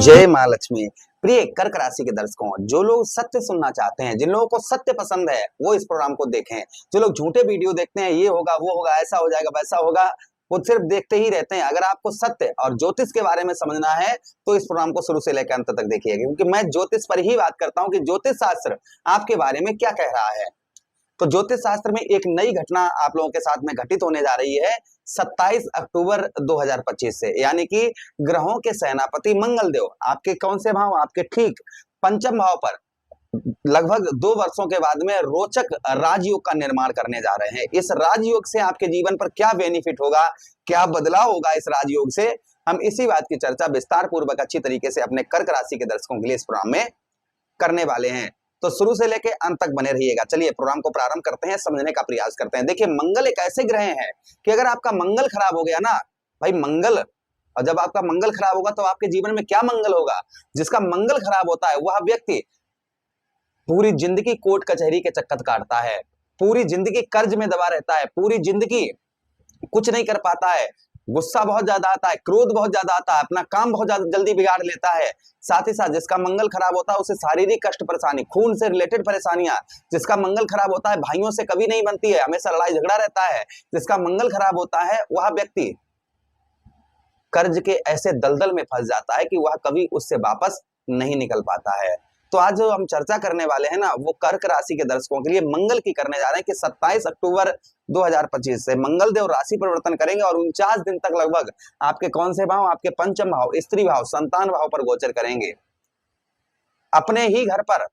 जय माँ लक्ष्मी। प्रिय कर्क राशि के दर्शकों, जो लोग सत्य सुनना चाहते हैं, जिन लोगों को सत्य पसंद है, वो इस प्रोग्राम को देखें। जो लोग झूठे वीडियो देखते हैं, ये होगा वो होगा, ऐसा हो जाएगा वैसा होगा, वो सिर्फ देखते ही रहते हैं। अगर आपको सत्य और ज्योतिष के बारे में समझना है तो इस प्रोग्राम को शुरू से लेकर अंत तक देखिएगा, क्योंकि मैं ज्योतिष पर ही बात करता हूँ कि ज्योतिष शास्त्र आपके बारे में क्या कह रहा है। तो ज्योतिष शास्त्र में एक नई घटना आप लोगों के साथ में घटित होने जा रही है 27 अक्टूबर 2025 से, यानी कि ग्रहों के सेनापति मंगल देव आपके कौन से भाव, आपके ठीक पंचम भाव पर लगभग 2 वर्षों के बाद में रोचक राजयोग का निर्माण करने जा रहे हैं। इस राजयोग से आपके जीवन पर क्या बेनिफिट होगा, क्या बदलाव होगा इस राजयोग से, हम इसी बात की चर्चा विस्तार पूर्वक अच्छी तरीके से अपने कर्क राशि के दर्शकों के लिए इस प्रोग्राम में करने वाले हैं। तो शुरू से लेके अंत तक बने रहिएगा। चलिए प्रोग्राम को प्रारंभ करते हैं, समझने का प्रयास करते हैं। देखिए, मंगल एक ऐसे ग्रह है कि अगर आपका मंगल खराब हो गया ना भाई, मंगल, और जब आपका मंगल खराब होगा तो आपके जीवन में क्या मंगल होगा। जिसका मंगल खराब होता है वह व्यक्ति पूरी जिंदगी कोर्ट कचहरी के चक्कर काटता है, पूरी जिंदगी कर्ज में दबा रहता है, पूरी जिंदगी कुछ नहीं कर पाता है, गुस्सा बहुत ज्यादा आता है, क्रोध बहुत ज्यादा आता है, अपना काम बहुत ज्यादा जल्दी बिगाड़ लेता है। साथ ही साथ जिसका मंगल खराब होता है उसे शारीरिक कष्ट परेशानी, खून से रिलेटेड परेशानियां, जिसका मंगल खराब होता है भाइयों से कभी नहीं बनती है, हमेशा लड़ाई झगड़ा रहता है। जिसका मंगल खराब होता है वह व्यक्ति कर्ज के ऐसे दलदल में फंस जाता है कि वह कभी उससे वापस नहीं निकल पाता है। तो आज जो हम चर्चा करने वाले हैं ना, वो कर्क राशि के दर्शकों के लिए मंगल की करने जा रहे हैं कि 27 अक्टूबर 2025 से मंगल देव राशि परिवर्तन करेंगे और 49 दिन तक लगभग आपके कौन से भाव, आपके पंचम भाव, स्त्री भाव, संतान भाव पर गोचर करेंगे। अपने ही घर पर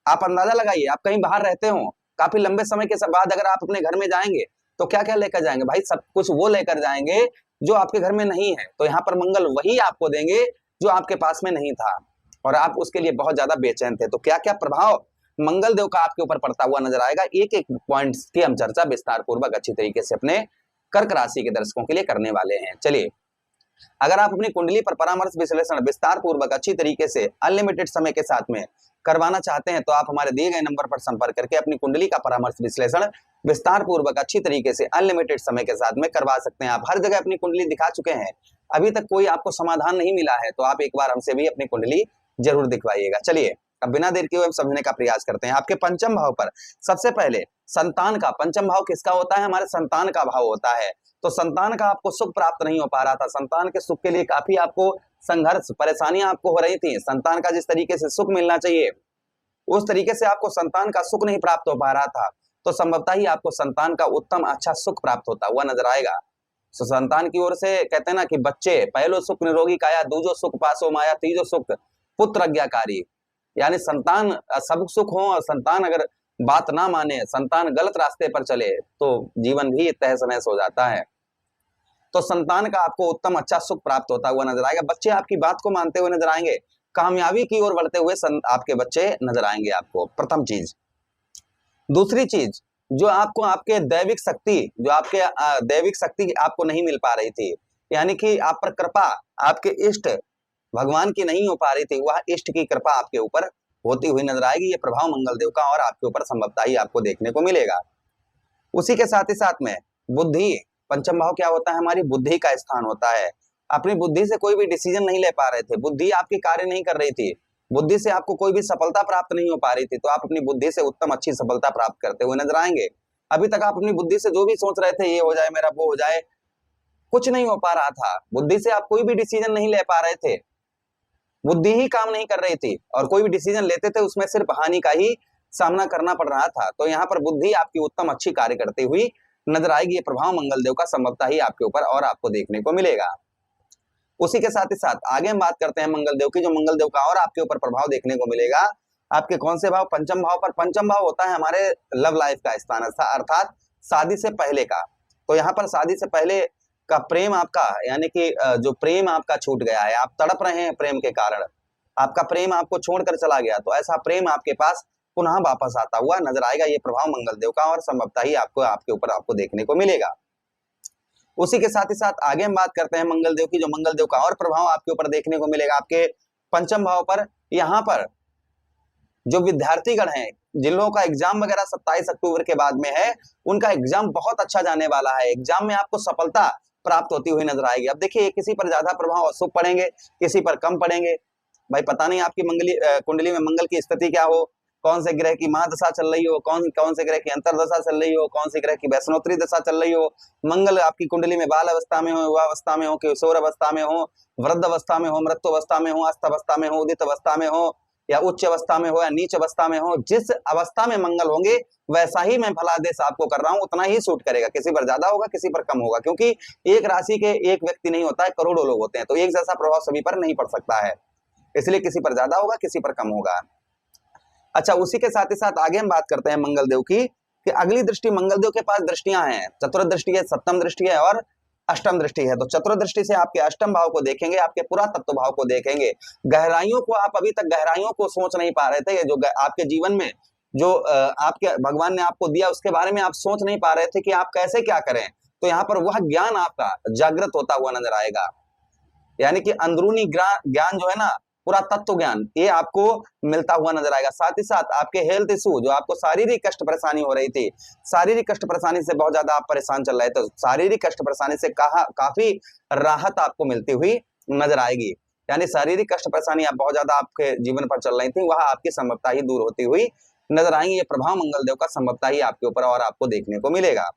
आप अंदाजा लगाइए, आप कहीं बाहर रहते हो, काफी लंबे समय के बाद अगर आप अपने घर में जाएंगे तो क्या क्या लेकर जाएंगे भाई, सब कुछ वो लेकर जाएंगे जो आपके घर में नहीं है। तो यहाँ पर मंगल वही आपको देंगे जो आपके पास में नहीं था और आप उसके लिए बहुत ज्यादा बेचैन थे। तो क्या क्या प्रभाव मंगल देव का आपके ऊपर पड़ता हुआ नजर आएगा, एक एक पॉइंट्स की हम चर्चा विस्तार पूर्वक अच्छी तरीके से अपने कर्क राशि के दर्शकों के लिए करने वाले हैं। चलिए, अगर आप अपनी कुंडली पर परामर्श विश्लेषण विस्तार पूर्वक अच्छी तरीके से अनलिमिटेड समय के साथ में करवाना चाहते हैं तो आप हमारे दिए गए नंबर पर संपर्क करके अपनी कुंडली का परामर्श विश्लेषण विस्तार पूर्वक अच्छी तरीके से अनलिमिटेड समय के साथ में करवा सकते हैं। आप हर जगह अपनी कुंडली दिखा चुके हैं, अभी तक कोई आपको समाधान नहीं मिला है तो आप एक बार हमसे भी अपनी कुंडली जरूर दिखवाइएगा। चलिए, अब बिना देर किए समझने का प्रयास करते हैं। आपके पंचम भाव पर सबसे पहले संतान का पंचम भाव किसका होता है, हमारे संतान का भाव होता है। तो संतान का आपको सुख प्राप्त नहीं हो पा रहा था, संतान के सुख के लिए काफी आपको संघर्ष परेशानियां आपको हो रही थी। संतान का जिस तरीके से सुख मिलना चाहिए उस तरीके से आपको संतान का सुख नहीं प्राप्त हो पा रहा था, तो संभवतः ही आपको संतान का उत्तम अच्छा सुख प्राप्त होता हुआ नजर आएगा। तो संतान की ओर से कहते हैं ना कि बच्चे पहलो सुख निरोगी काया, दूजो सुख पासो माया, तीजो सुख पुत्र आज्ञाकारी। यानी संतान सब सुख हो और संतान अगर बात ना माने, संतान गलत रास्ते पर चले तो जीवन भी तहस नहस हो जाता है। तो संतान का आपको उत्तम अच्छा सुख प्राप्त होता हुआ नजर आएगा। बच्चे आपकी बात को मानते हुए नजर आएंगे, कामयाबी की ओर बढ़ते हुए आपके बच्चे नजर आएंगे आपको, प्रथम चीज। दूसरी चीज, जो आपको आपके दैविक शक्ति, जो आपके दैविक शक्ति आपको नहीं मिल पा रही थी, यानी कि आप पर कृपा आपके इष्ट भगवान की नहीं हो पा रही थी, वह इष्ट की कृपा आपके ऊपर होती हुई नजर आएगी। ये प्रभाव मंगल देव का और आपके ऊपर संभवतः ही आपको देखने को मिलेगा। उसी के साथ ही साथ में बुद्धि, पंचम भाव क्या होता है, हमारी बुद्धि का स्थान होता है। अपनी बुद्धि से कोई भी डिसीजन नहीं ले पा रहे थे, बुद्धि आपकी कार्य नहीं कर रही थी, बुद्धि से आपको कोई भी सफलता प्राप्त नहीं हो पा रही थी, तो आप अपनी बुद्धि से उत्तम अच्छी सफलता प्राप्त करते हुए नजर आएंगे। अभी तक आप अपनी बुद्धि से जो भी सोच रहे थे, ये हो जाए मेरा, वो हो जाए, कुछ नहीं हो पा रहा था। बुद्धि से आप कोई भी डिसीजन नहीं ले पा रहे थे, बुद्धि ही काम नहीं कर रही थी और कोई भी डिसीजन लेते थे उसमें सिर्फ हानि का ही सामना करना पड़ रहा था। तो यहाँ पर बुद्धि आपकी उत्तम अच्छी कार्य करती हुई नजर आएगी। ये प्रभाव मंगल देव का संभवतः ही आपके ऊपर और आपको देखने को मिलेगा। उसी के साथ ही साथ आगे हम बात करते हैं मंगल देव की, जो मंगल देव का और आपके ऊपर प्रभाव देखने को मिलेगा आपके कौन से भाव, पंचम भाव पर। पंचम भाव होता है हमारे लव लाइफ का स्थान, अर्थात शादी से पहले का। तो यहाँ पर शादी से पहले का प्रेम आपका, यानी कि जो प्रेम आपका छूट गया है, आप तड़प रहे हैं प्रेम के कारण, आपका प्रेम आपको छोड़कर चला गया, तो ऐसा प्रेम आपके पास पुनः वापस आता हुआ नजर आएगा। ये प्रभाव मंगल देव का और संभवतः ही आपको आपके ऊपर आपको देखने को मिलेगा। उसी के साथ ही साथ आगे हम बात करते हैं मंगल देव की, जो मंगल देव का और प्रभाव आपके ऊपर देखने को मिलेगा आपके पंचम भाव पर। यहाँ पर जो विद्यार्थीगण हैं, जिन लोगों का एग्जाम वगैरह 27 अक्टूबर के बाद में है, उनका एग्जाम बहुत अच्छा जाने वाला है। एग्जाम में आपको सफलता प्राप्त होती हुई नजर आएगी। अब देखिए किसी पर ज्यादा प्रभाव अशुभ पड़ेंगे, किसी पर कम पड़ेंगे। भाई पता नहीं आपकी कुंडली में मंगल की स्थिति क्या हो, कौन से ग्रह की महादशा चल रही हो, कौन कौन से ग्रह की अंतरदशा चल रही हो, कौन से ग्रह की वैष्णोत्तरी दशा चल रही हो। मंगल आपकी कुंडली में बाल अवस्था में हो, युवा अवस्था में हो, किशोर अवस्था में हो, वृद्ध अवस्था में हो, मृत्यु अवस्था में हो, अस्त अवस्था में हो, उदित अवस्था में हो, या उच्च अवस्था में हो या नीच अवस्था में हो, जिस अवस्था में मंगल होंगे वैसा ही मैं फलादेश आपको कर रहा हूं, उतना ही सूट करेगा। किसी पर ज्यादा होगा, किसी पर कम होगा, क्योंकि एक राशि के एक व्यक्ति नहीं होता है, करोड़ों लोग होते हैं, तो एक जैसा प्रभाव सभी पर नहीं पड़ सकता है। इसलिए किसी पर ज्यादा होगा, किसी पर कम होगा। अच्छा, उसी के साथ ही साथ आगे हम बात करते हैं मंगल देव की, कि अगली दृष्टि मंगल देव के पास दृष्टियां हैं, चतुर्दृष्टि है, सप्तम दृष्टि है और अष्टम दृष्टि है। तो चतुर्दृष्टि से आपके अष्टम भाव को देखेंगे, आपके पूरा तत्व भाव को देखेंगे, गहराइयों को आप अभी तक गहराइयों को सोच नहीं पा रहे थे, ये जो आपके जीवन में जो आपके भगवान ने आपको दिया उसके बारे में आप सोच नहीं पा रहे थे कि आप कैसे क्या करें, तो यहाँ पर वह ज्ञान आपका जागृत होता हुआ नजर आएगा। यानी कि अंदरूनी ज्ञान जो है ना, पूरा तत्व ज्ञान, ये आपको मिलता हुआ नजर आएगा। साथ ही साथ आपके हेल्थ इशू, जो आपको शारीरिक कष्ट परेशानी हो रही थी, शारीरिक कष्ट परेशानी से बहुत ज्यादा आप परेशान चल रहे थे, शारीरिक कष्ट परेशानी से काफी राहत आपको मिलती हुई नजर आएगी। यानी शारीरिक कष्ट परेशानी आप बहुत ज्यादा आपके जीवन पर चल रही थी, वह आपकी संभवता ही दूर होती हुई नजर आएंगी। ये प्रभाव मंगल देव का संभवता ही आपके ऊपर और आपको देखने को मिलेगा।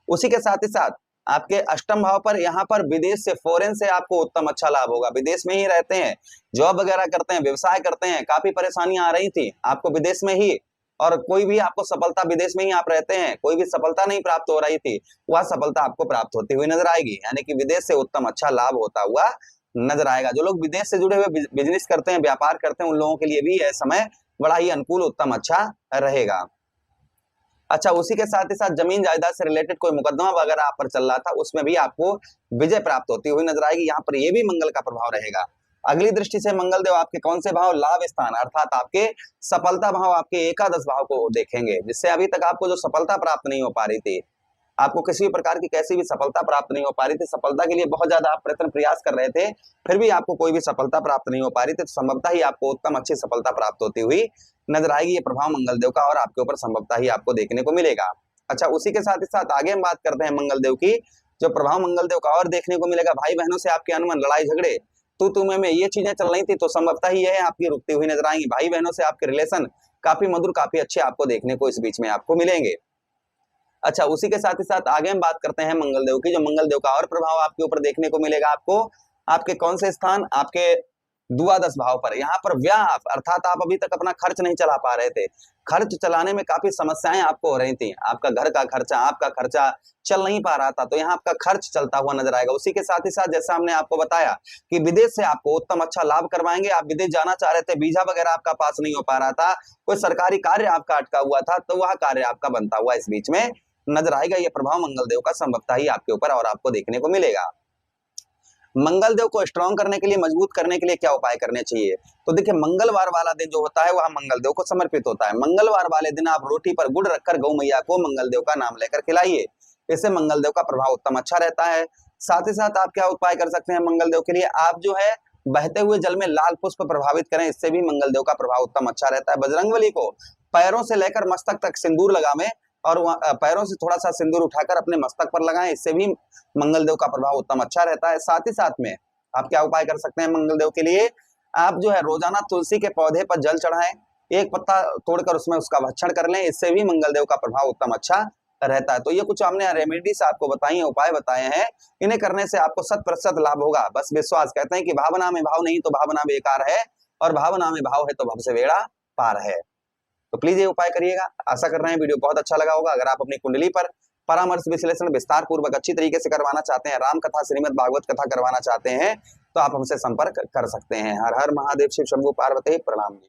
उसी के साथ ही साथ आपके अष्टम भाव पर यहाँ पर विदेश से, फॉरेन से आपको उत्तम अच्छा लाभ होगा। विदेश में ही रहते हैं, जॉब वगैरह करते हैं, व्यवसाय करते हैं, काफी परेशानियां आ रही थी आपको विदेश में ही, और कोई भी आपको सफलता, विदेश में ही आप रहते हैं, कोई भी सफलता नहीं प्राप्त हो रही थी, वह सफलता आपको प्राप्त होती हुई नजर आएगी। यानी कि विदेश से उत्तम अच्छा लाभ होता हुआ नजर आएगा। जो लोग विदेश से जुड़े हुए बिजनेस करते हैं, व्यापार करते हैं, उन लोगों के लिए भी यह समय बड़ा ही अनुकूल, उत्तम अच्छा रहेगा। अच्छा, उसी के साथ ही साथ जमीन जायदाद से रिलेटेड कोई मुकदमा वगैरह आप पर चल रहा था, उसमें भी आपको विजय प्राप्त होती हुई नजर आएगी। यहाँ पर ये भी मंगल का प्रभाव रहेगा। अगली दृष्टि से मंगल देव आपके कौन से भाव, लाभ स्थान अर्थात आपके सफलता भाव, आपके एकादश भाव को देखेंगे, जिससे अभी तक आपको जो सफलता प्राप्त नहीं हो पा रही थी, आपको किसी भी प्रकार की कैसी भी सफलता प्राप्त नहीं हो पा रही थी, सफलता के लिए बहुत ज्यादा आप प्रयत्न प्रयास कर रहे थे, फिर भी आपको कोई भी सफलता प्राप्त नहीं हो पा रही थी, तो संभवतः ही आपको उत्तम अच्छी सफलता प्राप्त होती हुई नजर आएगी। ये प्रभाव मंगल देव का और आपके ऊपर संभवतः ही आपको देखने को मिलेगा। अच्छा, उसी के साथ ही साथ आगे हम बात करते हैं मंगल देव की, जो प्रभाव मंगल देव का और देखने को मिलेगा, भाई बहनों से आपके अनबन, लड़ाई झगड़े, तू तुम्हें में ये चीजें चल रही थी, तो संभवतः ही यह आपकी रुकती हुई नजर आएंगी। भाई बहनों से आपके रिलेशन काफी मधुर, काफी अच्छे आपको देखने को इस बीच में आपको मिलेंगे। अच्छा, उसी के साथ ही साथ आगे हम बात करते हैं मंगल देव की, जो मंगल देव का और प्रभाव आपके ऊपर देखने को मिलेगा। आपको आपके कौन से स्थान, आपके द्वादश भाव पर, यहाँ पर व्यय अर्थात आप अभी तक अपना खर्च नहीं चला पा रहे थे, खर्च चलाने में काफी समस्याएं आपको हो रही थी, आपका घर का खर्चा, आपका खर्चा चल नहीं पा रहा था, तो यहाँ आपका खर्च चलता हुआ नजर आएगा। उसी के साथ ही साथ जैसा हमने आपको बताया कि विदेश से आपको उत्तम अच्छा लाभ करवाएंगे। आप विदेश जाना चाह रहे थे, वीजा वगैरह आपका पास नहीं हो पा रहा था, कोई सरकारी कार्य आपका अटका हुआ था, तो वह कार्य आपका बनता हुआ इस बीच में नजर आएगा। यह प्रभाव मंगल देव का संभवतः ही आपके ऊपर और आपको देखने को मिलेगा। मंगल देव को स्ट्रॉन्ग करने के लिए, मजबूत करने के लिए क्या उपाय करने चाहिए, तो देखिए मंगलवार वाला दिन जो होता है वह मंगल देव को समर्पित होता है। मंगलवार वाले दिन आप रोटी पर गुड़ रखकर गौ मैया को मंगल देव का नाम लेकर खिलाइए, इससे मंगल देव का प्रभाव उत्तम अच्छा रहता है। साथ ही साथ आप क्या उपाय कर सकते हैं मंगल देव के लिए, आप जो है बहते हुए जल में लाल पुष्प प्रभावित करें, इससे भी मंगल देव का प्रभाव उत्तम अच्छा रहता है। बजरंगबली को पैरों से लेकर मस्तक तक सिंदूर लगावें और पैरों से थोड़ा सा सिंदूर उठाकर अपने मस्तक पर लगाएं, इससे भी मंगल देव का प्रभाव उत्तम अच्छा रहता है। साथ ही साथ में आप क्या उपाय कर सकते हैं मंगल देव के लिए, आप जो है रोजाना तुलसी के पौधे पर जल चढ़ाएं, एक पत्ता तोड़कर उसमें उसका भक्षण कर लें, इससे भी मंगल देव का प्रभाव उत्तम अच्छा रहता है। तो ये कुछ हमने रेमेडीज आपको बताई हैं, उपाय बताए हैं, इन्हें करने से आपको 100% लाभ होगा। बस विश्वास, कहते हैं कि भावना में भाव नहीं तो भावना बेकार है, और भावना में भाव है तो भव से बेड़ा पार है। तो प्लीज ये उपाय करिएगा। आशा कर रहे हैं वीडियो बहुत अच्छा लगा होगा। अगर आप अपनी कुंडली पर परामर्श विश्लेषण विस्तार पूर्वक अच्छी तरीके से करवाना चाहते हैं, राम कथा, श्रीमद् भागवत कथा करवाना चाहते हैं, तो आप हमसे संपर्क कर सकते हैं। हर हर महादेव, शिव शंभू पार्वती, प्रणाम।